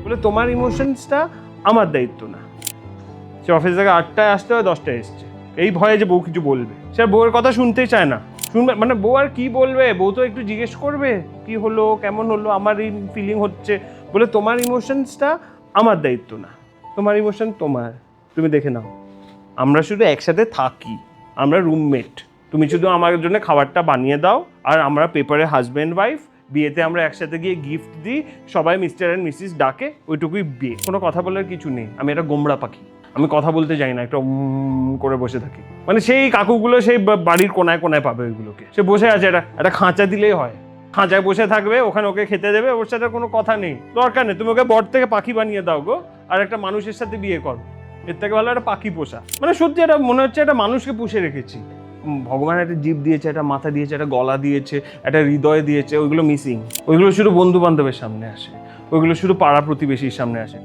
বলে তোমার ইমোশনসটা আমার দায়িত্ব না। সে অফিস থেকে 8টায় আসতে হয়, 10টায় এসছে, এই ভয়ে যে বউ কিছু বলবে। সে বউয়ের কথা শুনতেই চায় না, শুনবে মানে বউ আর কি বলবে, বউ তো একটু জিজ্ঞেস করবে কি হলো, কেমন হলো, আমার এই ফিলিং হচ্ছে। বলে তোমার ইমোশনসটা আমার দায়িত্ব না, তোমার ইমোশন তোমার, তুমি দেখে নাও। আমরা শুধু একসাথে থাকি, আমরা রুমমেট, তুমি শুধু আমার জন্য খাবারটা বানিয়ে দাও, আর আমরা পেপারে হাজব্যান্ড ওয়াইফ, বিয়েতে আমরা একসাথে গিয়ে গিফট দিই, সবাই মিস্টার অ্যান্ড মিসিস ডাকে, ওইটুকুই বিয়ে। কোনো কথা বলার কিছু নেই। আমি একটা গোমড়া পাখি, আমি কথা বলতে যাই না, একটা করে বসে থাকি। মানে সেই কাকুগুলো সেই বাড়ির কোনায় কোনায় পাবে ওইগুলোকে, সে বসে আছে, একটা খাঁচা দিলেই হয়, খাঁচায় বসে থাকবে, ওখানে ওকে খেতে দেবে, ওর সাথে কোনো কথা নেই, দরকার নেই। তুমি ওকে বর থেকে পাখি বানিয়ে দাও গো, আর একটা মানুষের সাথে বিয়ে করো, এর থেকে ভালো একটা পাখি পোষা। মানে সত্যি এটা মনে হচ্ছে একটা মানুষকে পুষে রেখেছি। ভগবান একটা জিভ দিয়েছে, একটা মাথা দিয়েছে, একটা গলা দিয়েছে, একটা হৃদয় দিয়েছে, ওইগুলো মিসিং। ওইগুলো শুধু বন্ধু বান্ধবের সামনে আসে, ওইগুলো শুধু পাড়া প্রতিবেশীর সামনে আসে।